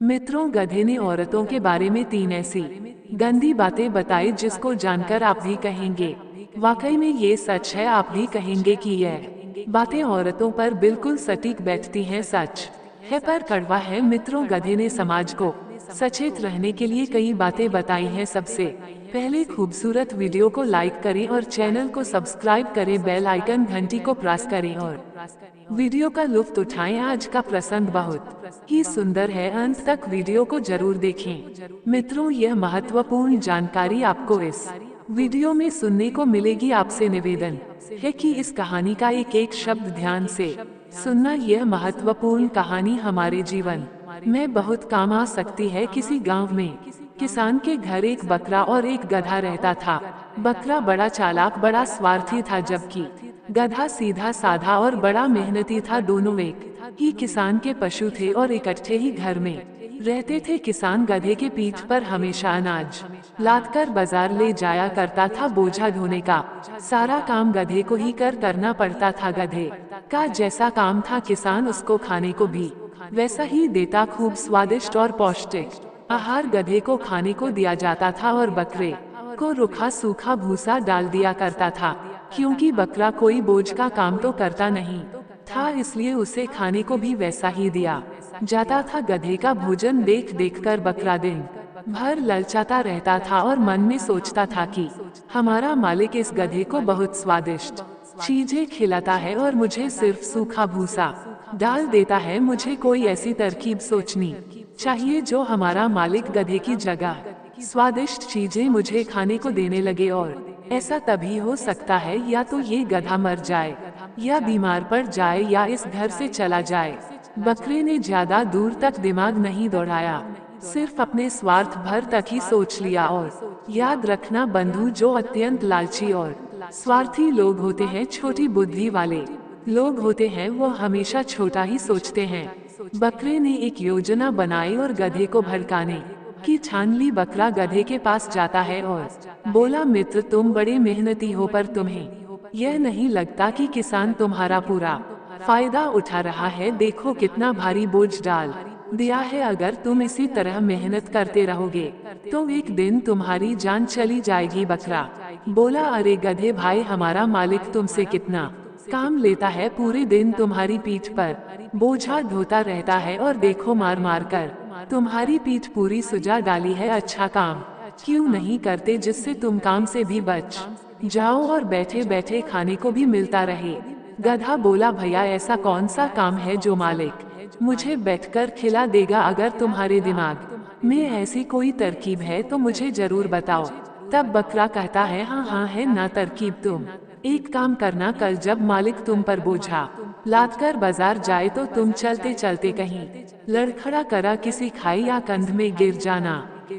मित्रों, गधे ने औरतों के बारे में 3 ऐसी गंदी बातें बताई जिसको जानकर आप भी कहेंगे, वाकई में ये सच है। आप भी कहेंगे कि यह बातें औरतों पर बिल्कुल सटीक बैठती हैं। सच है पर कड़वा है। मित्रों, गधे ने समाज को सचेत रहने के लिए कई बातें बताई हैं। सबसे पहले खूबसूरत वीडियो को लाइक करें और चैनल को सब्सक्राइब करें, बेल आइकन घंटी को प्रेस करें और वीडियो का लुत्फ उठाएं। आज का प्रसंग बहुत ही सुंदर है, अंत तक वीडियो को जरूर देखें। मित्रों, यह महत्वपूर्ण जानकारी आपको इस वीडियो में सुनने को मिलेगी। आपसे निवेदन है कि इस कहानी का एक एक शब्द ध्यान से सुनना। यह महत्वपूर्ण कहानी हमारे जीवन में बहुत काम आ सकती है। किसी गांव में किसान के घर एक बकरा और एक गधा रहता था। बकरा बड़ा चालाक, बड़ा स्वार्थी था, जबकि गधा सीधा साधा और बड़ा मेहनती था। दोनों एक ही किसान के पशु थे और इकट्ठे ही घर में रहते थे। किसान गधे के पीठ पर हमेशा अनाज लादकर बाजार ले जाया करता था। बोझा ढोने का सारा काम गधे को ही करना पड़ता था। गधे का जैसा काम था, किसान उसको खाने को भी वैसा ही देता। खूब स्वादिष्ट और पौष्टिक आहार गधे को खाने को दिया जाता था और बकरे को रूखा सूखा भूसा डाल दिया करता था। क्योंकि बकरा कोई बोझ का काम तो करता नहीं था, इसलिए उसे खाने को भी वैसा ही दिया जाता था। गधे का भोजन देख देख कर बकरा दिन भर ललचाता रहता था और मन में सोचता था कि हमारा मालिक इस गधे को बहुत स्वादिष्ट चीजें खिलाता है और मुझे सिर्फ सूखा भूसा डाल देता है। मुझे कोई ऐसी तरकीब सोचनी चाहिए जो हमारा मालिक गधे की जगह स्वादिष्ट चीजें मुझे खाने को देने लगे। और ऐसा तभी हो सकता है या तो ये गधा मर जाए या बीमार पड़ जाए या इस घर से चला जाए। बकरे ने ज्यादा दूर तक दिमाग नहीं दौड़ाया, सिर्फ अपने स्वार्थ भर तक ही सोच लिया। और याद रखना बंधु, जो अत्यंत लालची और स्वार्थी लोग होते हैं, छोटी बुद्धि वाले लोग होते हैं, वो हमेशा छोटा ही सोचते हैं। बकरे ने एक योजना बनाई और गधे को भड़काने की ठान ली। बकरा गधे के पास जाता है और बोला, मित्र, तुम बड़े मेहनती हो, पर तुम्हें यह नहीं लगता कि किसान तुम्हारा पूरा फायदा उठा रहा है? देखो कितना भारी बोझ डाल दिया है। अगर तुम इसी तरह मेहनत करते रहोगे तो एक दिन तुम्हारी जान चली जाएगी। बकरा बोला, अरे गधे भाई, हमारा मालिक तुमसे कितना काम लेता है, पूरे दिन तुम्हारी पीठ पर बोझा ढोता रहता है और देखो मार मार कर तुम्हारी पीठ पूरी सुजा डाली है। अच्छा काम क्यों नहीं करते जिससे तुम काम से भी बच जाओ और बैठे बैठे खाने को भी मिलता रहे। गधा बोला, भैया, ऐसा कौन सा काम है जो मालिक मुझे बैठकर खिला देगा? अगर तुम्हारे दिमाग में ऐसी कोई तरकीब है तो मुझे जरूर बताओ। तब बकरा कहता है, हाँ हाँ है ना तरकीब। तुम एक काम करना, कल जब मालिक तुम पर बोझा लादकर बाजार जाए तो तुम चलते चलते कहीं लड़खड़ा करा किसी खाई या कंध में गिर जाना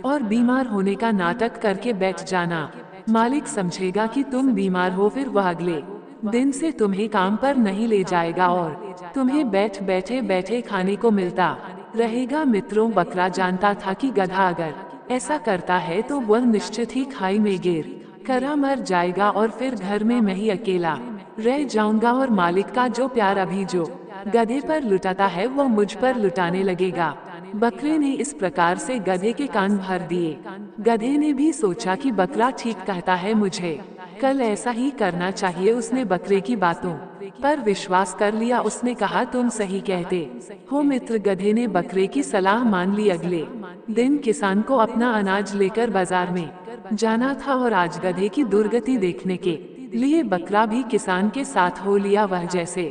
और बीमार होने का नाटक करके बैठ जाना। मालिक समझेगा कि तुम बीमार हो, फिर वह अगले दिन से तुम्हें काम पर नहीं ले जाएगा और तुम्हें बैठ बैठे बैठे खाने को मिलता रहेगा। मित्रों, बकरा जानता था कि गधा अगर ऐसा करता है तो वह निश्चित ही खाई में गिर करा मर जाएगा और फिर घर में मैं ही अकेला रह जाऊंगा और मालिक का जो प्यार अभी जो गधे पर लुटाता है वो मुझ पर लुटाने लगेगा। बकरे ने इस प्रकार से गधे के कान भर दिए। गधे ने भी सोचा कि बकरा ठीक कहता है, मुझे कल ऐसा ही करना चाहिए। उसने बकरे की बातों पर विश्वास कर लिया। उसने कहा, तुम सही कहते हो मित्र। गधे ने बकरे की सलाह मान ली। अगले दिन किसान को अपना अनाज लेकर बाजार में जाना था और आज गधे की दुर्गति देखने के लिए बकरा भी किसान के साथ हो लिया। वह जैसे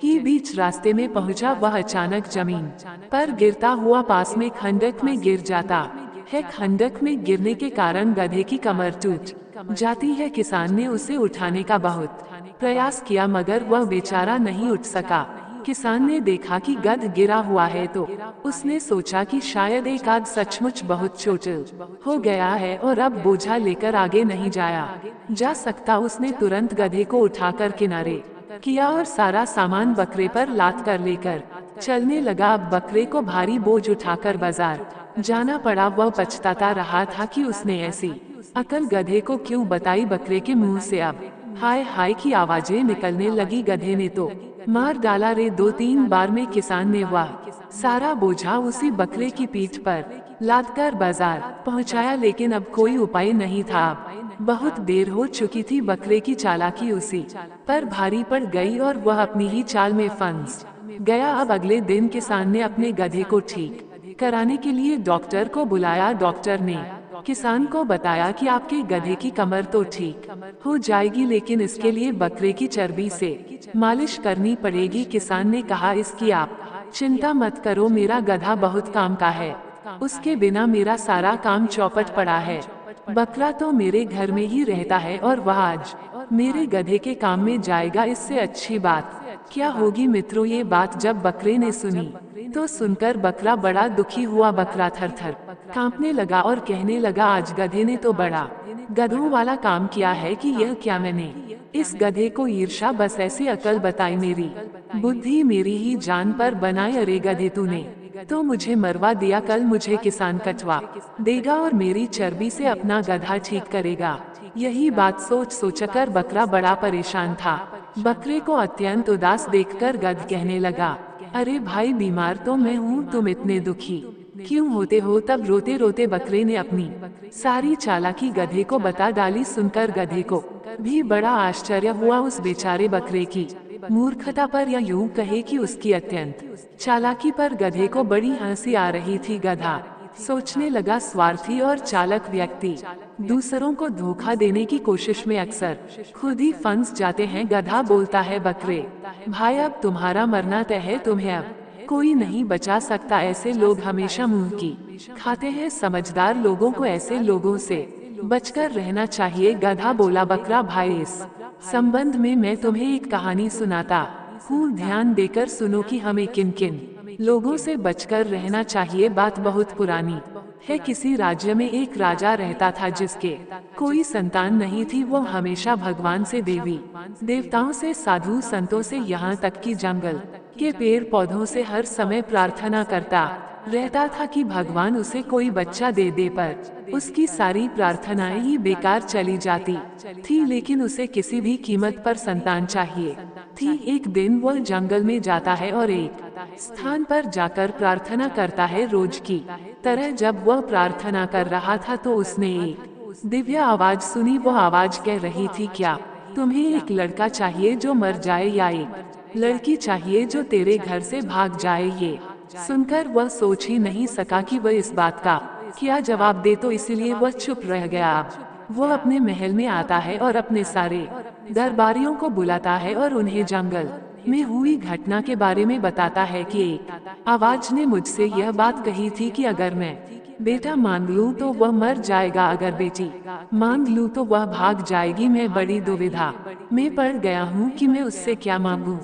ही बीच रास्ते में पहुंचा, वह अचानक जमीन पर गिरता हुआ पास में खंडक में गिर जाता है। खंडक में गिरने के कारण गधे की कमर टूट जाती है। किसान ने उसे उठाने का बहुत प्रयास किया मगर वह बेचारा नहीं उठ सका। किसान ने देखा कि गध गिरा हुआ है तो उसने सोचा कि शायद एक आध सचमुच बहुत चोटिल हो गया है और अब बोझा लेकर आगे नहीं जाया जा सकता। उसने तुरंत गधे को उठाकर किनारे किया और सारा सामान बकरे पर लाद कर लेकर चलने लगा। अब बकरे को भारी बोझ उठाकर बाजार जाना पड़ा। वह पछताता रहा था कि उसने ऐसी अकल गधे को क्यों बताई। बकरे के मुंह से अब हाय हाय की आवाजें निकलने लगी। गधे ने तो मार डाला रे 2-3 बार में। किसान ने वाह सारा बोझा उसी बकरे की पीठ पर लादकर बाजार पहुंचाया, लेकिन अब कोई उपाय नहीं था। बहुत देर हो चुकी थी। बकरे की चालाकी उसी पर भारी पड़ गई और वह अपनी ही चाल में फंस गया। अब अगले दिन किसान ने अपने गधे को ठीक कराने के लिए डॉक्टर को बुलाया। डॉक्टर ने किसान को बताया कि आपके गधे की कमर तो ठीक हो जाएगी, लेकिन इसके लिए बकरे की चर्बी से मालिश करनी पड़ेगी। किसान ने कहा, इसकी आप चिंता मत करो, मेरा गधा बहुत काम का है, उसके बिना मेरा सारा काम चौपट पड़ा है। बकरा तो मेरे घर में ही रहता है और वह आज मेरे गधे के काम में जाएगा, इससे अच्छी बात क्या होगी। मित्रों, ये बात जब बकरे ने सुनी तो सुनकर बकरा बड़ा दुखी हुआ। बकरा थर-थर कांपने लगा और कहने लगा, आज गधे ने तो बड़ा गधों वाला काम किया है कि यह क्या मैंने इस गधे को ईर्ष्या बस ऐसी अकल बताई, मेरी बुद्धि मेरी ही जान पर बनाए। अरे गधे, तूने तो मुझे मरवा दिया, कल मुझे किसान कटवा देगा और मेरी चर्बी से अपना गधा ठीक करेगा। यही बात सोच सोचकर बकरा बड़ा परेशान था। बकरे को अत्यंत उदास देखकर गध कहने लगा, अरे भाई, बीमार तो मैं हूँ, तुम इतने दुखी क्यों होते हो। तब रोते रोते बकरे ने अपनी सारी चालाकी गधे को बता डाली। सुनकर गधे को भी बड़ा आश्चर्य हुआ उस बेचारे बकरे की मूर्खता पर, या यूं कहे कि उसकी अत्यंत चालाकी पर। गधे को बड़ी हंसी आ रही थी। गधा सोचने लगा, स्वार्थी और चालाक व्यक्ति दूसरों को धोखा देने की कोशिश में अक्सर खुद ही फंस जाते हैं। गधा बोलता है, बकरे भाई, अब तुम्हारा मरना तय है, तुम्हें अब कोई नहीं बचा सकता। ऐसे लोग हमेशा मुंह की खाते हैं। समझदार लोगों को ऐसे लोगों से बचकर रहना चाहिए। गधा बोला, बकरा भाई, इस संबंध में मैं तुम्हें एक कहानी सुनाता हूँ, ध्यान देकर सुनो कि हमें किन किन लोगों से बचकर रहना चाहिए। बात बहुत पुरानी है। किसी राज्य में एक राजा रहता था जिसके कोई संतान नहीं थी। वो हमेशा भगवान से, देवी देवताओं से, साधु संतों से, यहाँ तक कि जंगल के पेड़ पौधों से हर समय प्रार्थना करता रहता था कि भगवान उसे कोई बच्चा दे दे, पर उसकी सारी प्रार्थनाएं ही बेकार चली जाती थी। लेकिन उसे किसी भी कीमत पर संतान चाहिए थी। एक दिन वह जंगल में जाता है और एक स्थान पर जाकर प्रार्थना करता है। रोज की तरह जब वह प्रार्थना कर रहा था तो उसने एक दिव्य आवाज सुनी। वो आवाज कह रही थी, क्या तुम्हें एक लड़का चाहिए जो मर जाए, या एक लड़की चाहिए जो तेरे घर से भाग जाए। ये सुनकर वह सोच ही नहीं सका कि वह इस बात का क्या जवाब दे, तो इसलिए वह चुप रह गया। अब वह अपने महल में आता है और अपने सारे दरबारियों को बुलाता है और उन्हें जंगल में हुई घटना के बारे में बताता है कि एक आवाज ने मुझसे यह बात कही थी कि अगर मैं बेटा मांग लूं तो वह मर जाएगा, अगर बेटी मांग लूं तो वह भाग जाएगी। मैं बड़ी दुविधा में पड़ गया हूँ कि मैं उससे क्या मांगूं,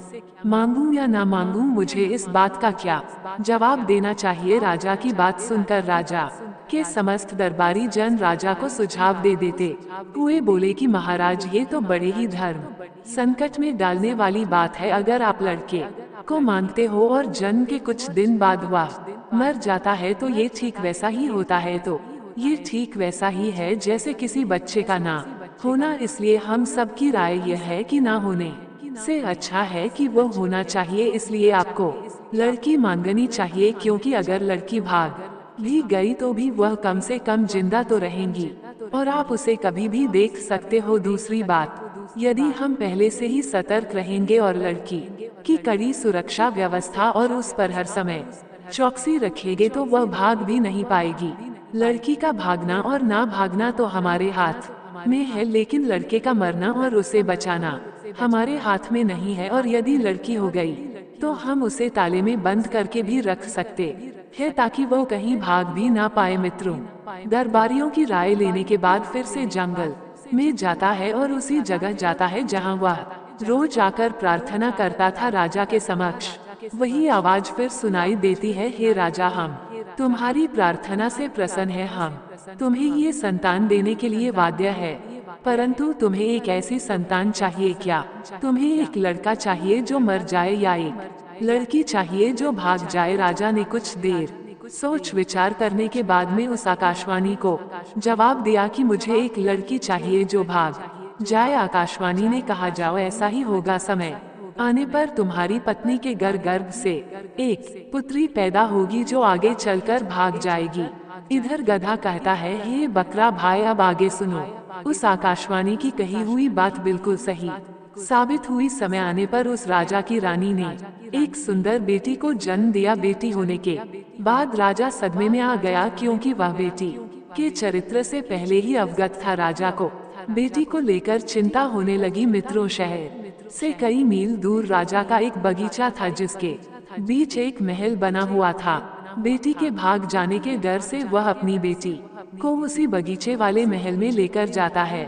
मांगूं या ना मांगूं। मुझे इस बात का क्या जवाब देना चाहिए। राजा की बात सुनकर राजा के समस्त दरबारी जन राजा को सुझाव दे देते हुए बोले कि महाराज, ये तो बड़े ही धर्म संकट में डालने वाली बात है। अगर आप लड़के को मांगते हो और जन्म के कुछ दिन बाद वह मर जाता है तो ये ठीक वैसा ही होता है। तो ये ठीक वैसा ही है जैसे किसी बच्चे का ना होना। इसलिए हम सब की राय यह है कि ना होने से अच्छा है कि वो होना चाहिए। इसलिए आपको लड़की मांगनी चाहिए, क्योंकि अगर लड़की भाग भी गई तो भी वह कम से कम जिंदा तो रहेंगी और आप उसे कभी भी देख सकते हो। दूसरी बात, यदि हम पहले से ही सतर्क रहेंगे और लड़की की कड़ी सुरक्षा व्यवस्था और उस पर हर समय चौकसी रखेंगे तो वह भाग भी नहीं पाएगी। लड़की का भागना और ना भागना तो हमारे हाथ में है, लेकिन लड़के का मरना और उसे बचाना हमारे हाथ में नहीं है। और यदि लड़की हो गई तो हम उसे ताले में बंद करके भी रख सकते हैं ताकि वो कहीं भाग भी ना पाए। मित्रों, दरबारियों की राय लेने के बाद फिर से जंगल में जाता है और उसी जगह जाता है जहां वह रोज आकर प्रार्थना करता था। राजा के समक्ष वही आवाज फिर सुनाई देती है, हे राजा, हम तुम्हारी प्रार्थना से प्रसन्न है। हम तुम्हें ये संतान देने के लिए वाद्य है, परंतु तुम्हें एक ऐसी संतान चाहिए क्या? तुम्हें एक लड़का चाहिए जो मर जाए या एक लड़की चाहिए जो भाग जाए? राजा ने कुछ देर सोच विचार करने के बाद में उस आकाशवाणी को जवाब दिया कि मुझे एक लड़की चाहिए जो भाग जाए। आकाशवाणी ने कहा, जाओ, ऐसा ही होगा। समय आने पर तुम्हारी पत्नी के गर्भ से एक पुत्री पैदा होगी जो आगे चलकर भाग जाएगी। इधर गधा कहता है, हे बकरा भाई अब आगे सुनो। उस आकाशवाणी की कही हुई बात बिल्कुल सही साबित हुई। समय आने पर उस राजा की रानी ने एक सुंदर बेटी को जन्म दिया। बेटी होने के बाद राजा सदमे में आ गया, क्योंकि वह बेटी के चरित्र से पहले ही अवगत था। राजा को बेटी को लेकर चिंता होने लगी। मित्रों, शहर से कई मील दूर राजा का एक बगीचा था, जिसके बीच एक महल बना हुआ था। बेटी के भाग जाने के डर से वह अपनी बेटी को उसी बगीचे वाले महल में लेकर जाता है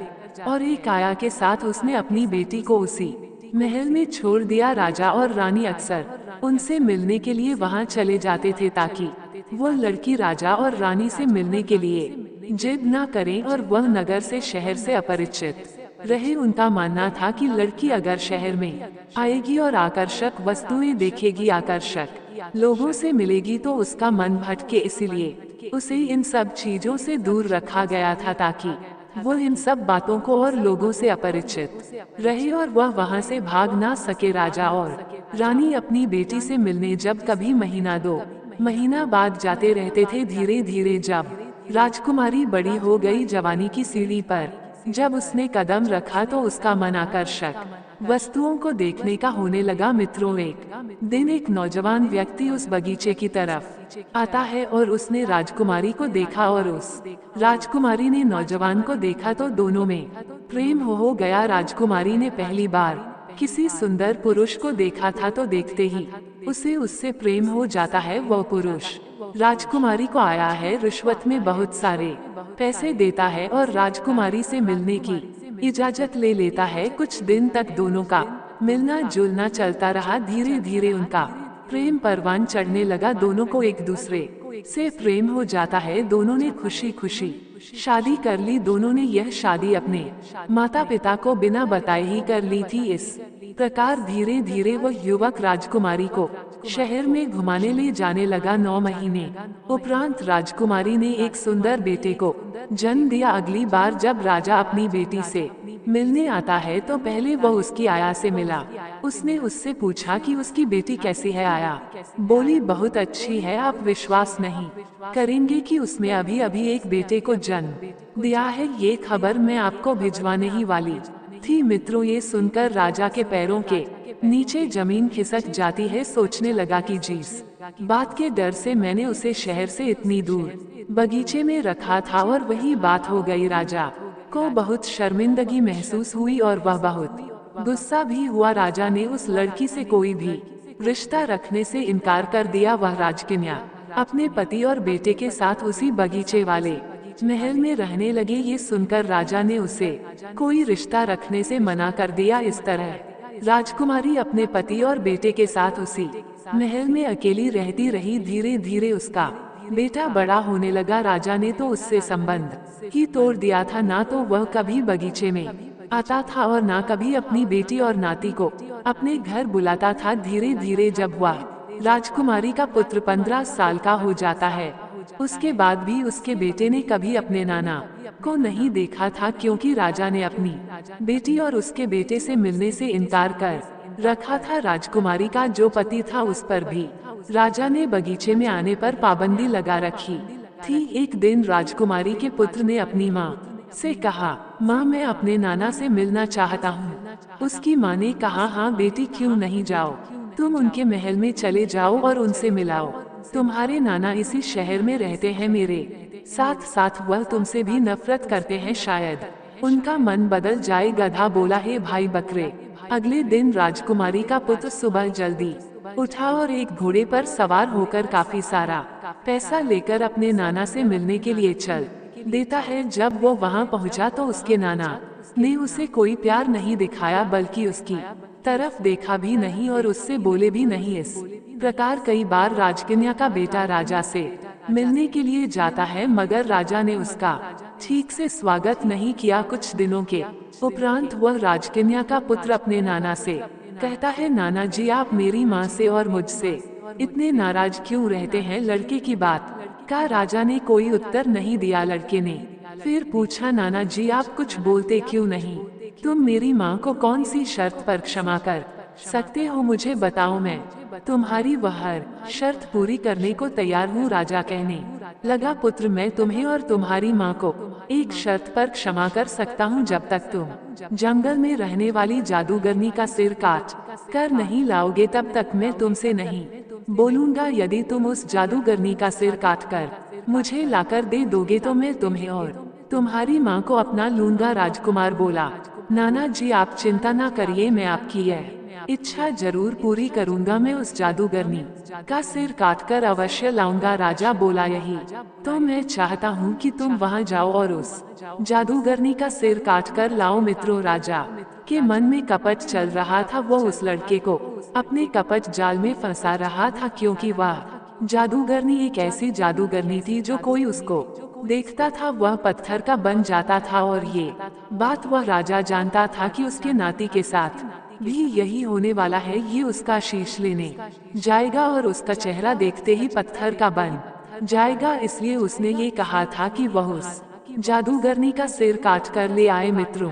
और एक काया के साथ उसने अपनी बेटी को उसी महल में छोड़ दिया। राजा और रानी अक्सर उनसे मिलने के लिए वहां चले जाते थे, ताकि वो लड़की राजा और रानी से मिलने के लिए जिद न करें और वह नगर से शहर से अपरिचित रहे। उनका मानना था कि लड़की अगर शहर में आएगी और आकर्षक वस्तुएं देखेगी, आकर्षक लोगों से मिलेगी, तो उसका मन भटके। इसीलिए उसे इन सब चीजों से दूर रखा गया था, ताकि वो इन सब बातों को और लोगों से अपरिचित रहे और वह वहां से भाग ना सके। राजा और रानी अपनी बेटी से मिलने जब कभी महीना दो महीना बाद जाते रहते थे। धीरे धीरे जब राजकुमारी बड़ी हो गई, जवानी की सीढ़ी पर जब उसने कदम रखा तो उसका मन आकर्षक वस्तुओं को देखने का होने लगा। मित्रों, एक दिन एक नौजवान व्यक्ति उस बगीचे की तरफ आता है और उसने राजकुमारी को देखा और उस राजकुमारी ने नौजवान को देखा तो दोनों में प्रेम हो गया। राजकुमारी ने पहली बार किसी सुंदर पुरुष को देखा था तो देखते ही उसे उससे प्रेम हो जाता है। वह पुरुष राजकुमारी को आया है, रिश्वत में बहुत सारे पैसे देता है और राजकुमारी से मिलने की इजाजत ले लेता है। कुछ दिन तक दोनों का मिलना जुलना चलता रहा। धीरे धीरे उनका प्रेम परवान चढ़ने लगा। दोनों को एक दूसरे से प्रेम हो जाता है। दोनों ने खुशी खुशी शादी कर ली। दोनों ने यह शादी अपने माता पिता को बिना बताए ही कर ली थी। इस प्रकार धीरे धीरे वह युवक राजकुमारी को शहर में घुमाने ले जाने लगा। 9 महीने उपरांत राजकुमारी ने एक सुंदर बेटे को जन्म दिया। अगली बार जब राजा अपनी बेटी से मिलने आता है तो पहले वह उसकी आया से मिला। उसने उससे पूछा कि उसकी बेटी कैसी है। आया बोली, बहुत अच्छी है, आप विश्वास नहीं करेंगे कि उसने अभी अभी एक बेटे को जन्म दिया है। ये खबर मैं आपको भिजवाने ही वाली थी। मित्रों, ये सुनकर राजा के पैरों के नीचे जमीन खिसक जाती है। सोचने लगा कि जिस बात के डर से मैंने उसे शहर से इतनी दूर बगीचे में रखा था और वही बात हो गई। राजा को बहुत शर्मिंदगी महसूस हुई और वह बहुत गुस्सा भी हुआ। राजा ने उस लड़की से कोई भी रिश्ता रखने से इनकार कर दिया। वह राजकन्या अपने पति और बेटे के साथ उसी बगीचे वाले महल में रहने लगे। ये सुनकर राजा ने उसे कोई रिश्ता रखने से मना कर दिया। इस तरह राजकुमारी अपने पति और बेटे के साथ उसी महल में अकेली रहती रही। धीरे धीरे उसका बेटा बड़ा होने लगा। राजा ने तो उससे संबंध ही तोड़ दिया था। ना तो वह कभी बगीचे में आता था और ना कभी अपनी बेटी और नाती को अपने घर बुलाता था। धीरे धीरे जब वह राजकुमारी का पुत्र 15 साल का हो जाता है, उसके बाद भी उसके बेटे ने कभी अपने नाना को नहीं देखा था, क्योंकि राजा ने अपनी बेटी और उसके बेटे से मिलने से इनकार कर रखा था। राजकुमारी का जो पति था उस पर भी राजा ने बगीचे में आने पर पाबंदी लगा रखी थी। एक दिन राजकुमारी के पुत्र ने अपनी माँ से कहा, माँ मैं अपने नाना से मिलना चाहता हूँ। उसकी माँ ने कहा, हाँ बेटी क्यों नहीं जाओ, तुम उनके महल में चले जाओ और उनसे मिलाओ। तुम्हारे नाना इसी शहर में रहते हैं, मेरे साथ साथ वह तुमसे भी नफरत करते हैं, शायद उनका मन बदल जाए। गधा बोला, हे भाई बकरे। अगले दिन राजकुमारी का पुत्र सुबह जल्दी उठा और एक घोड़े पर सवार होकर काफी सारा पैसा लेकर अपने नाना से मिलने के लिए चल देता है। जब वो वहां पहुंचा तो उसके नाना ने उसे कोई प्यार नहीं दिखाया, बल्कि उसकी तरफ देखा भी नहीं और उससे बोले भी नहीं। इस प्रकार कई बार राजकन्या का बेटा राजा से मिलने के लिए जाता है, मगर राजा ने उसका ठीक से स्वागत नहीं किया। कुछ दिनों के उपरांत वह राजकन्या का पुत्र अपने नाना से कहता है, नाना जी आप मेरी माँ से और मुझसे इतने नाराज क्यों रहते हैं। लड़के की बात का राजा ने कोई उत्तर नहीं दिया। लड़के ने फिर पूछा, नाना जी आप कुछ बोलते क्यों नहीं, तुम मेरी माँ को कौन सी शर्त पर क्षमा कर सकते हो मुझे बताओ, मैं तुम्हारी वह हर शर्त पूरी करने को तैयार हूँ। राजा कहने लगा, पुत्र मैं तुम्हें और तुम्हारी माँ को एक शर्त पर क्षमा कर सकता हूँ। जब तक तुम जंगल में रहने वाली जादूगरनी का सिर काट कर नहीं लाओगे तब तक मैं तुमसे नहीं बोलूंगा। यदि तुम उस जादूगरनी का सिर काट कर मुझे लाकर दे दोगे तो मैं तुम्हें और तुम्हारी माँ को अपना लूंगा। राजकुमार बोला, नाना जी आप चिंता ना करिए, मैं आपकी यह इच्छा जरूर पूरी करूंगा। मैं उस जादूगरनी का सिर काटकर अवश्य लाऊंगा। राजा बोला, यही तो मैं चाहता हूँ कि तुम वहाँ जाओ और उस जादूगरनी का सिर काटकर लाओ। मित्रों, राजा के मन में कपट चल रहा था। वो उस लड़के को अपने कपट जाल में फंसा रहा था, क्योंकि वह जादूगरनी एक ऐसी जादूगरनी थी जो कोई उसको देखता था वह पत्थर का बन जाता था। और ये बात वह राजा जानता था कि उसके नाती के साथ भी यही होने वाला है। ये उसका शीश लेने जाएगा और उसका चेहरा देखते ही पत्थर का बन जाएगा। इसलिए उसने ये कहा था कि वह उस जादूगरनी का सिर काट कर ले आए। मित्रों,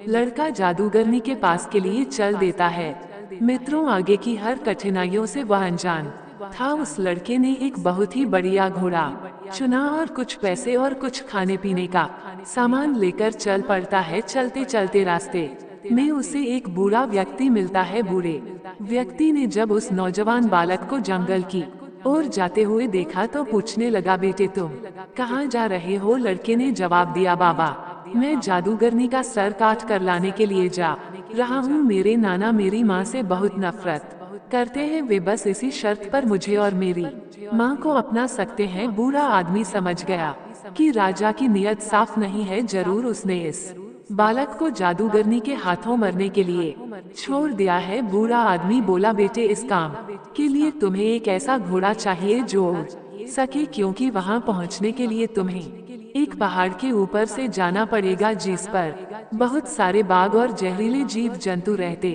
लड़का जादूगरनी के पास के लिए चल देता है। मित्रों, आगे की हर कठिनाइयों से वह अनजान था। उस लड़के ने एक बहुत ही बढ़िया घोड़ा चुना और कुछ पैसे और कुछ खाने पीने का सामान लेकर चल पड़ता है। चलते चलते रास्ते में उसे एक बूढ़ा व्यक्ति मिलता है। बूढ़े व्यक्ति ने जब उस नौजवान बालक को जंगल की ओर जाते हुए देखा तो पूछने लगा, बेटे तुम कहाँ जा रहे हो? लड़के ने जवाब दिया, बाबा मैं जादूगरनी का सर काट कर लाने के लिए जा रहा हूँ। मेरे नाना मेरी माँ से बहुत नफरत करते हैं। वे बस इसी शर्त पर मुझे और मेरी माँ को अपना सकते हैं। बूढ़ा आदमी समझ गया कि राजा की नीयत साफ नहीं है। जरूर उसने इस बालक को जादूगरनी के हाथों मरने के लिए छोड़ दिया है। बूढ़ा आदमी बोला, बेटे इस काम के लिए तुम्हें एक ऐसा घोड़ा चाहिए जो उड़ सके, क्योंकि वहाँ पहुँचने के लिए तुम्हें एक पहाड़ के ऊपर से जाना पड़ेगा जिस पर बहुत सारे बाघ और जहरीले जीव जंतु रहते।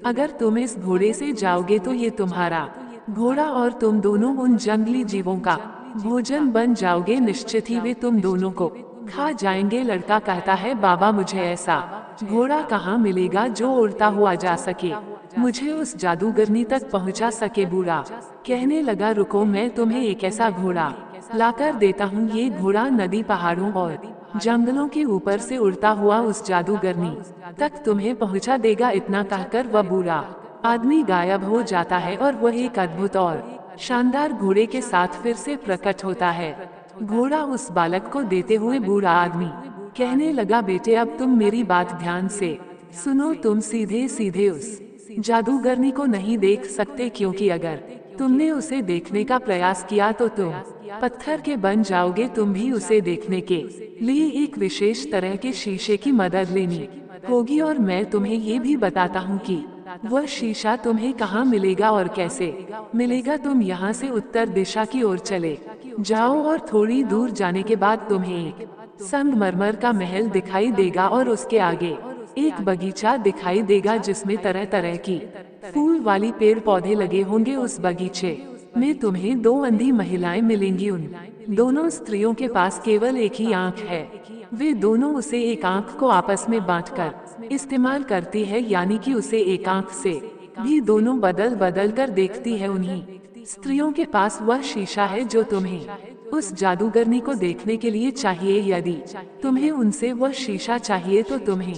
अगर तुम इस घोड़े से जाओगे तो ये तुम्हारा घोड़ा और तुम दोनों उन जंगली जीवों का भोजन बन जाओगे। निश्चित ही वे तुम दोनों को खा जाएंगे। लड़का कहता है, बाबा मुझे ऐसा घोड़ा कहाँ मिलेगा जो उड़ता हुआ जा सके, मुझे उस जादूगरनी तक पहुँचा सके। बूढ़ा कहने लगा, रुको मैं तुम्हें एक ऐसा घोड़ा लाकर देता हूँ। ये घोड़ा नदी पहाड़ों और जंगलों के ऊपर से उड़ता हुआ उस जादूगरनी तक तुम्हें पहुँचा देगा। इतना कहकर वह बूढ़ा आदमी गायब हो जाता है और वह एक अद्भुत और शानदार घोड़े के साथ फिर से प्रकट होता है। घोड़ा उस बालक को देते हुए बूढ़ा आदमी कहने लगा, बेटे अब तुम मेरी बात ध्यान से सुनो। तुम सीधे सीधे उस जादूगरनी को नहीं देख सकते, क्योंकि अगर तुमने उसे देखने का प्रयास किया तो तुम पत्थर के बन जाओगे। तुम भी उसे देखने के लिए एक विशेष तरह के शीशे की मदद लेनी होगी। और मैं तुम्हें ये भी बताता हूँ कि वह शीशा तुम्हें कहाँ मिलेगा और कैसे मिलेगा। तुम यहाँ से उत्तर दिशा की ओर चले जाओ और थोड़ी दूर जाने के बाद तुम्हें एक संगमरमर का महल दिखाई देगा और उसके आगे एक बगीचा दिखाई देगा जिसमें तरह तरह की फूल वाली पेड़ पौधे लगे होंगे। उस बगीचे में तुम्हें दो अंधी महिलाएं मिलेंगी। उन दोनों स्त्रियों के पास केवल एक ही आंख है। वे दोनों उसे एक आंख को आपस में बांटकर इस्तेमाल करती है, यानी कि उसे एक आंख से भी दोनों बदल बदल कर देखती है। उन्हीं स्त्रियों के पास वह शीशा है जो तुम्हें उस जादूगरनी को देखने के लिए चाहिए। यदि तुम्हें उनसे वह शीशा चाहिए तो तुम्हें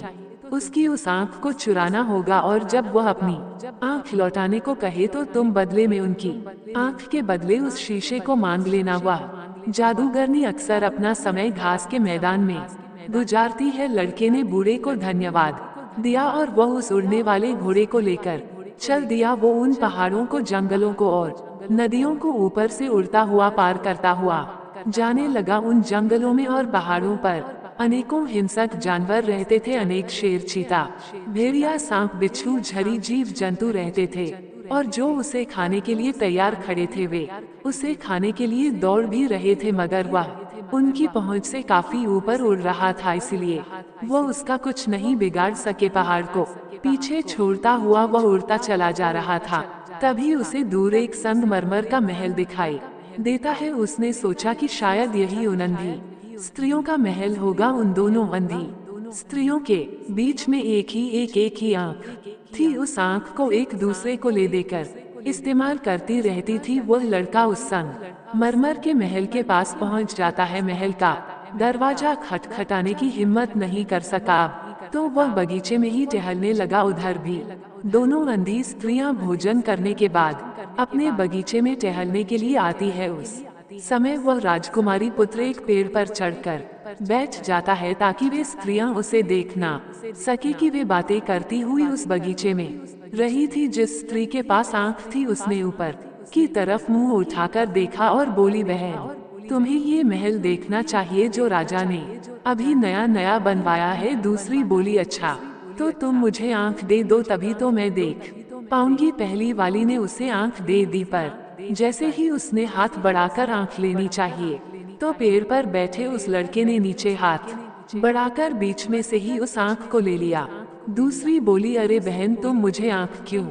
उसकी उस आंख को चुराना होगा, और जब वह अपनी आंख लौटाने को कहे तो तुम बदले में उनकी आंख के बदले उस शीशे को मांग लेना। वह जादूगरनी अक्सर अपना समय घास के मैदान में गुजारती है। लड़के ने बूढ़े को धन्यवाद दिया और वह उस उड़ने वाले घोड़े को लेकर चल दिया। वो उन पहाड़ों को, जंगलों को और नदियों को ऊपर से उड़ता हुआ पार करता हुआ जाने लगा। उन जंगलों में और पहाड़ों पर अनेकों हिंसक जानवर रहते थे। अनेक शेर, चीता, भेड़िया, सांप, बिच्छू, झरी जीव जंतु रहते थे, और जो उसे खाने के लिए तैयार खड़े थे वे उसे खाने के लिए दौड़ भी रहे थे, मगर वह उनकी पहुंच से काफी ऊपर उड़ रहा था, इसलिए वह उसका कुछ नहीं बिगाड़ सके। पहाड़ को पीछे छोड़ता हुआ वह उड़ता चला जा रहा था। तभी उसे दूर एक संगमरमर का महल दिखाई देता है। उसने सोचा कि शायद यही उन अंधी स्त्रियों का महल होगा। उन दोनों अंधी स्त्रियों के बीच में एक ही आंख थी उस आँख को एक दूसरे को ले देकर इस्तेमाल करती रहती थी। वह लड़का उस संग मरमर के महल के पास पहुंच जाता है। महल का दरवाजा खटखटाने की हिम्मत नहीं कर सका अब तो वह बगीचे में ही टहलने लगा। उधर भी दोनों अंधी स्त्रियां भोजन करने के बाद अपने बगीचे में टहलने के लिए आती है। उस समय वह राजकुमारी पुत्र एक पेड़ पर चढ़कर बैठ जाता है ताकि वे स्त्रियां उसे देख ना सके कि वे बातें करती हुई उस बगीचे में रही थी। जिस स्त्री के पास आंख थी उसने ऊपर की तरफ मुंह उठाकर देखा और बोली, बहन तुम्हें ये महल देखना चाहिए जो राजा ने अभी नया नया बनवाया है। दूसरी बोली, अच्छा तो तुम मुझे आंख दे दो तभी तो मैं देख पाऊंगी। पहली वाली ने उसे आंख दे दी पर जैसे ही उसने हाथ बढ़ाकर आंख लेनी चाहिए तो पेड़ पर बैठे उस लड़के ने नीचे हाथ बढ़ाकर बीच में से ही उस आंख को ले लिया। दूसरी बोली, अरे बहन तुम मुझे आंख क्यों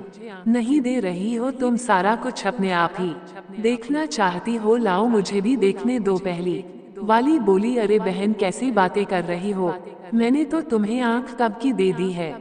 नहीं दे रही हो? तुम सारा कुछ अपने आप ही देखना चाहती हो, लाओ मुझे भी देखने दो। पहली वाली बोली, अरे बहन कैसी बातें कर रही हो, मैंने तो तुम्हें आंख कब की दे दी है।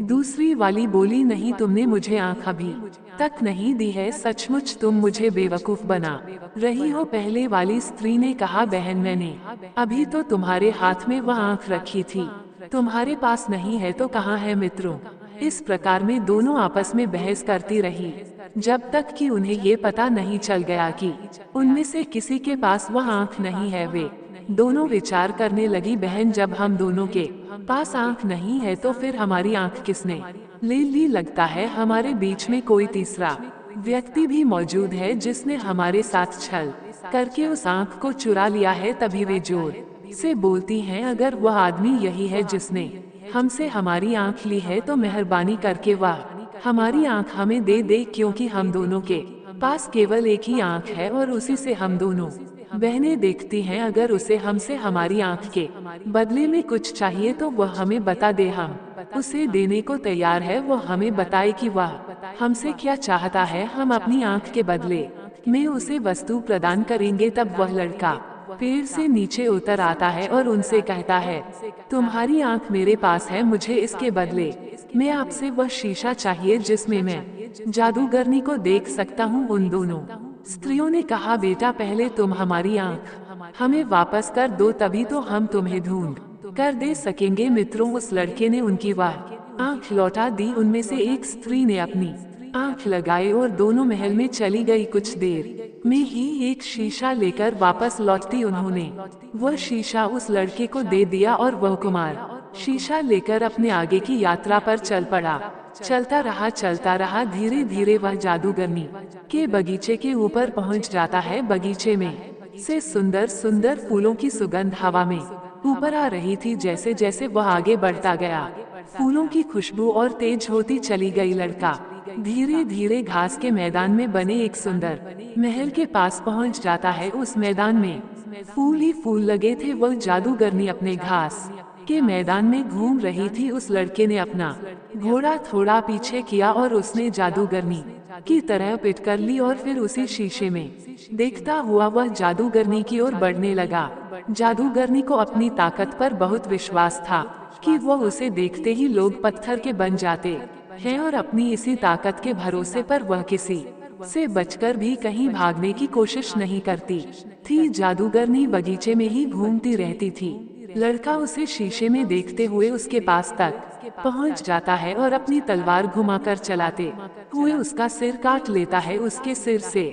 दूसरी वाली बोली, नहीं तुमने मुझे आंख अभी तक नहीं दी है, सचमुच तुम मुझे बेवकूफ बना रही हो। पहले वाली स्त्री ने कहा, बहन मैंने अभी तो तुम्हारे हाथ में वह आंख रखी थी, तुम्हारे पास नहीं है तो कहाँ है मित्रों। इस प्रकार में दोनों आपस में बहस करती रही जब तक कि उन्हें ये पता नहीं चल गया कि उनमें से किसी के पास वह आंख नहीं है। वे दोनों विचार करने लगी, बहन जब हम दोनों के पास आंख नहीं है तो फिर हमारी आंख किसने ले ली? लगता है हमारे बीच में कोई तीसरा व्यक्ति भी मौजूद है जिसने हमारे साथ छल करके उस आंख को चुरा लिया है। तभी वे जोर से बोलती हैं, अगर वह आदमी यही है जिसने हमसे हमारी आंख ली है तो मेहरबानी करके वह हमारी आंख हमें दे दे, क्योंकि हम दोनों के पास केवल एक ही आंख है और उसी से हम दोनों बहनें देखती हैं। अगर उसे हमसे हमारी आंख के बदले में कुछ चाहिए तो वह हमें बता दे, हम उसे देने को तैयार है। वो हमें बताए कि वह हमसे क्या चाहता है, हम अपनी आंख के बदले में उसे वस्तु प्रदान करेंगे। तब वह लड़का पेड़ से नीचे उतर आता है और उनसे कहता है, तुम्हारी आंख मेरे पास है, मुझे इसके बदले में आपसे वह शीशा चाहिए जिसमें मैं जादूगरनी को देख सकता हूँ। उन दोनों स्त्रियों ने कहा, बेटा पहले तुम हमारी आंख हमें वापस कर दो तभी तो हम तुम्हें ढूंढ कर दे सकेंगे। मित्रों उस लड़के ने उनकी वह आंख लौटा दी। उनमें से एक स्त्री ने अपनी आंख लगाई और दोनों महल में चली गई। कुछ देर में ही एक शीशा लेकर वापस लौटती उन्होंने वह शीशा उस लड़के को दे दिया और वह कुमार शीशा लेकर अपने आगे की यात्रा पर चल पड़ा। चलता रहा धीरे धीरे वह जादूगरनी के बगीचे के ऊपर पहुंच जाता है। बगीचे में से सुंदर सुंदर फूलों की सुगंध हवा में ऊपर आ रही थी। जैसे जैसे वह आगे बढ़ता गया फूलों की खुशबू और तेज होती चली गई। लड़का धीरे धीरे घास के मैदान में बने एक सुंदर महल के पास पहुंच जाता है। उस मैदान में फूल ही फूल लगे थे। वह जादूगरनी अपने घास के मैदान में घूम रही थी। उस लड़के ने अपना घोड़ा थोड़ा पीछे किया और उसने जादूगरनी की तरह पिट कर ली और फिर उसी शीशे में देखता हुआ वह जादूगरनी की ओर बढ़ने लगा। जादूगरनी को अपनी ताकत पर बहुत विश्वास था कि वह उसे देखते ही लोग पत्थर के बन जाते हैं और अपनी इसी ताकत के भरोसे पर वह किसी से बचकर भी कहीं भागने की कोशिश नहीं करती थी। जादूगरनी बगीचे में ही घूमती रहती थी। लड़का उसे शीशे में देखते हुए उसके पास तक पहुंच जाता है और अपनी तलवार घुमाकर चलाते हुए उसका सिर काट लेता है। उसके सिर से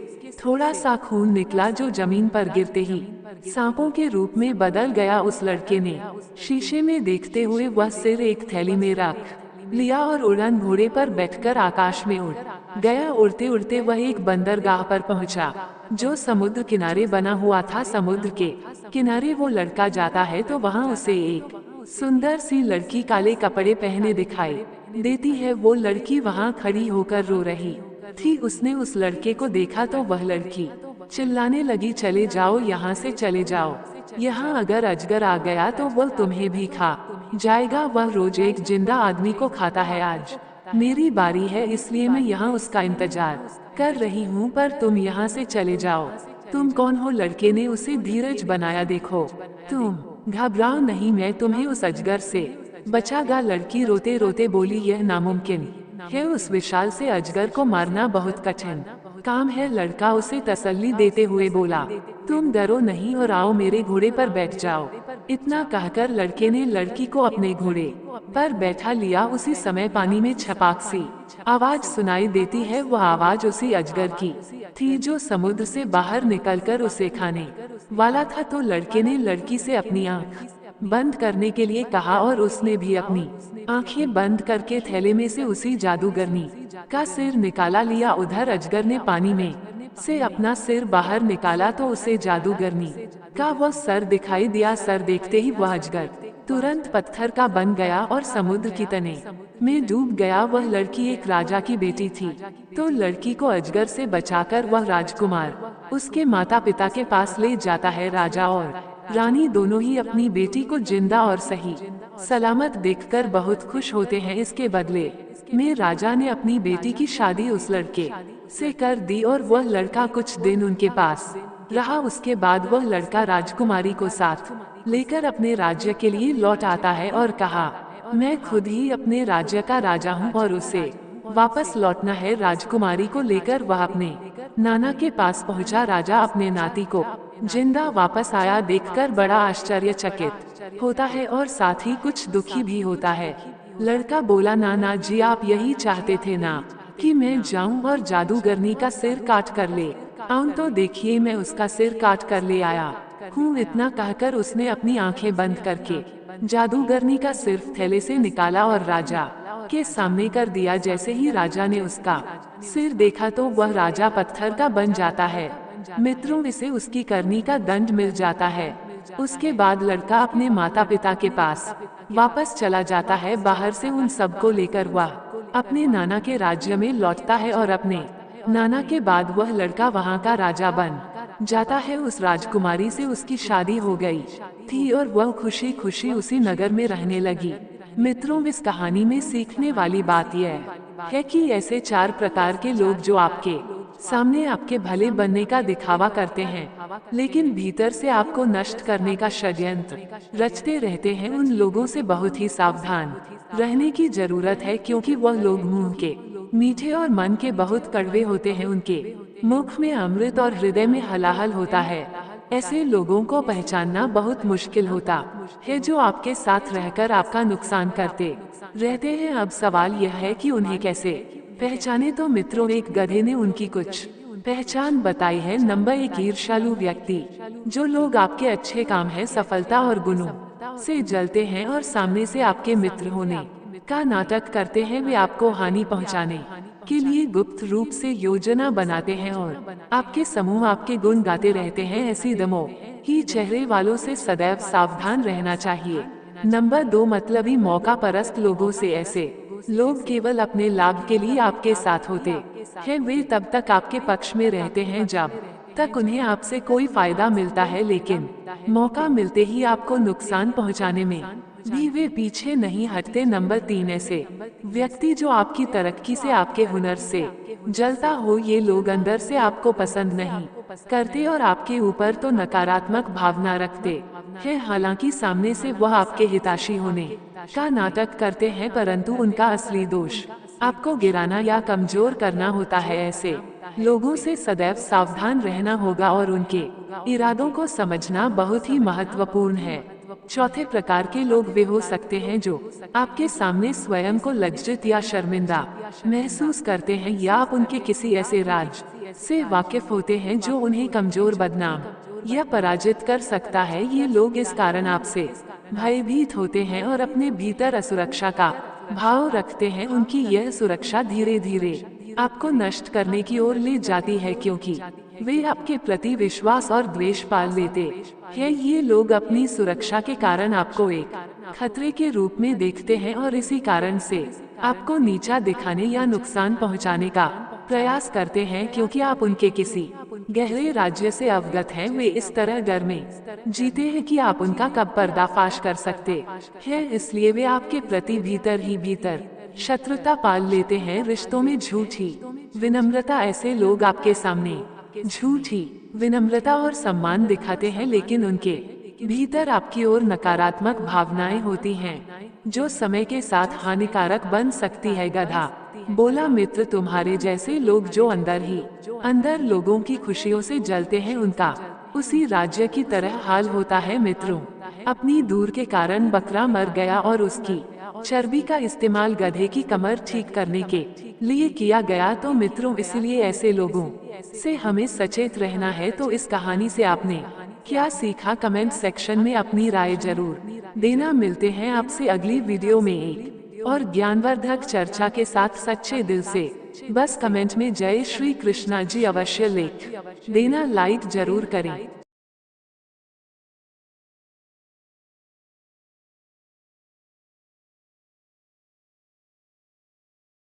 थोड़ा सा खून निकला जो जमीन पर गिरते ही सांपों के रूप में बदल गया। उस लड़के ने शीशे में देखते हुए वह सिर एक थैली में रख लिया और उड़न घोड़े पर बैठकर आकाश में उड़ गया। उड़ते उड़ते वह एक बंदरगाह पर पहुंचा जो समुद्र किनारे बना हुआ था। समुद्र के किनारे वो लड़का जाता है तो वहाँ उसे एक सुंदर सी लड़की काले कपड़े पहने दिखाई देती है। वो लड़की वहाँ खड़ी होकर रो रही थी। उसने उस लड़के को देखा तो वह लड़की चिल्लाने लगी, चले जाओ यहाँ से, चले जाओ, यहाँ अगर अजगर आ गया तो वह तुम्हें भी खा जाएगा। वह रोज एक जिंदा आदमी को खाता है। आज मेरी बारी है इसलिए मैं यहाँ उसका इंतजार कर रही हूँ, पर तुम यहाँ से चले जाओ। तुम कौन हो? लड़के ने उसे धीरज बनाया। देखो तुम घबराओ नहीं, मैं तुम्हें उस अजगर से बचागा। लड़की रोते रोते बोली, यह नामुमकिन है उस विशाल से अजगर को मारना बहुत कठिन काम है। लड़का उसे तसल्ली देते हुए बोला, तुम डरो नहीं और आओ मेरे घोड़े पर बैठ जाओ। इतना कहकर लड़के ने लड़की को अपने घोड़े पर बैठा लिया। उसी समय पानी में छपाक सी आवाज सुनाई देती है। वह आवाज उसी अजगर की थी जो समुद्र से बाहर निकलकर उसे खाने वाला था। तो लड़के ने लड़की से अपनी आंख बंद करने के लिए कहा और उसने भी अपनी आंखें बंद करके थैले में से उसी जादूगरनी का सिर निकाला लिया। उधर अजगर ने पानी में से अपना सिर बाहर निकाला तो उसे जादूगरनी का वह सर दिखाई दिया। सर देखते ही वह अजगर तुरंत पत्थर का बन गया और समुद्र की तने में डूब गया। वह लड़की एक राजा की बेटी थी, तो लड़की को अजगर से बचाकर वह राजकुमार उसके माता पिता के पास ले जाता है। राजा और रानी दोनों ही अपनी बेटी को जिंदा और सही सलामत देखकर बहुत खुश होते हैं। इसके बदले में राजा ने अपनी बेटी की शादी उस लड़के से कर दी और वह लड़का कुछ दिन उनके पास रहा। उसके बाद वह लड़का राजकुमारी को साथ लेकर अपने राज्य के लिए लौट आता है और कहा, मैं खुद ही अपने राज्य का राजा हूँ और उसे वापस लौटना है। राजकुमारी को लेकर वह अपने नाना के पास पहुँचा। राजा अपने नाती को जिंदा वापस आया देखकर बड़ा आश्चर्यचकित होता है और साथ ही कुछ दुखी भी होता है। लड़का बोला, नाना जी आप यही चाहते थे ना कि मैं जाऊं और जादूगरनी का सिर काट कर ले आऊं, तो देखिए मैं उसका सिर काट कर ले आया हूँ। इतना कहकर उसने अपनी आंखें बंद करके जादूगरनी का सिर थैले से निकाला और राजा के सामने कर दिया। जैसे ही राजा ने उसका सिर देखा तो वह राजा पत्थर का बन जाता है। मित्रों, इसे उसकी करनी का दंड मिल जाता है। उसके बाद लड़का अपने माता पिता के पास वापस चला जाता है। बाहर से उन सबको लेकर वह अपने नाना के राज्य में लौटता है और अपने नाना के बाद वह लड़का वहाँ का राजा बन जाता है। उस राजकुमारी से उसकी शादी हो गई थी और वह खुशी खुशी उसी नगर में रहने लगी। मित्रों, इस कहानी में सीखने वाली बात यह है कि ऐसे 4 प्रकार के लोग जो आपके सामने आपके भले बनने का दिखावा करते हैं, लेकिन भीतर से आपको नष्ट करने का षड्यंत्र रचते रहते हैं, उन लोगों से बहुत ही सावधान रहने की जरूरत है, क्योंकि वह लोग मुंह के मीठे और मन के बहुत कड़वे होते हैं। उनके मुख में अमृत और हृदय में हलाहल होता है। ऐसे लोगों को पहचानना बहुत मुश्किल होता है, जो आपके साथ रहकर आपका नुकसान करते रहते हैं। अब सवाल यह है कि उन्हें कैसे पहचाने। तो मित्रों, एक गधे ने उनकी कुछ पहचान बताई है। नंबर 1, ईर्ष्यालु व्यक्ति। जो लोग आपके अच्छे काम है, सफलता और गुणों से जलते हैं और सामने से आपके मित्र होने का नाटक करते हैं, वे आपको हानि पहुंचाने के लिए गुप्त रूप से योजना बनाते हैं और आपके समूह आपके गुण गाते रहते हैं। ऐसी दमों ही चेहरे वालों से सदैव सावधान रहना चाहिए। नंबर 2, मतलबी मौका परस्त लोगों से। ऐसे लोग केवल अपने लाभ के लिए आपके साथ होते हैं। वे तब तक आपके पक्ष में रहते हैं जब तक उन्हें आपसे कोई फायदा मिलता है, लेकिन मौका मिलते ही आपको नुकसान पहुंचाने में भी वे पीछे नहीं हटते। नंबर 3, ऐसे व्यक्ति जो आपकी तरक्की से, आपके हुनर से जलता हो। ये लोग अंदर से आपको पसंद नहीं करते और आपके ऊपर तो नकारात्मक भावना रखते हैं। हालांकि सामने से वह आपके हितैषी होने का नाटक करते हैं, परंतु उनका असली दोष आपको गिराना या कमजोर करना होता है। ऐसे लोगों से सदैव सावधान रहना होगा और उनके इरादों को समझना बहुत ही महत्वपूर्ण है। चौथे प्रकार के लोग वे हो सकते हैं जो आपके सामने स्वयं को लज्जित या शर्मिंदा महसूस करते हैं, या आप उनके किसी ऐसे राज से वाकिफ होते हैं जो उन्हें कमजोर, बदनाम या पराजित कर सकता है। ये लोग इस कारण आपसे भयभीत होते हैं और अपने भीतर असुरक्षा का भाव रखते हैं। उनकी यह सुरक्षा धीरे धीरे आपको नष्ट करने की ओर ले जाती है, क्योंकि वे आपके प्रति विश्वास और द्वेष पाल लेते हैं। ये लोग अपनी सुरक्षा के कारण आपको एक खतरे के रूप में देखते हैं और इसी कारण से आपको नीचा दिखाने या नुकसान पहुंचाने का प्रयास करते हैं, क्योंकि आप उनके किसी गहरे राज्य से अवगत हैं। वे इस तरह डर में जीते हैं कि आप उनका कब पर्दाफाश कर सकते हैं, इसलिए वे आपके प्रति भीतर ही भीतर शत्रुता पाल लेते हैं। रिश्तों में झूठी विनम्रता। ऐसे लोग आपके सामने झूठी विनम्रता और सम्मान दिखाते हैं, लेकिन उनके भीतर आपकी ओर नकारात्मक भावनाएं होती हैं, जो समय के साथ हानिकारक बन सकती है। गधा बोला मित्र तुम्हारे जैसे लोग जो अंदर लोगों की खुशियों से जलते हैं उनका उसी राज्य की तरह हाल होता है मित्रों। अपनी दूर के कारण बकरा मर गया और उसकी चर्बी का इस्तेमाल गधे की कमर ठीक करने के लिए किया गया। तो मित्रों इसलिए ऐसे लोगों से हमें सचेत रहना है। तो इस कहानी से आपने क्या सीखा कमेंट सेक्शन में अपनी राय जरूर देना। मिलते हैं आपसे अगली वीडियो में एक और ज्ञानवर्धक चर्चा के साथ सच्चे दिल से। बस कमेंट में जय श्री कृष्णा जी अवश्य लिख देना, लाइक जरूर करें।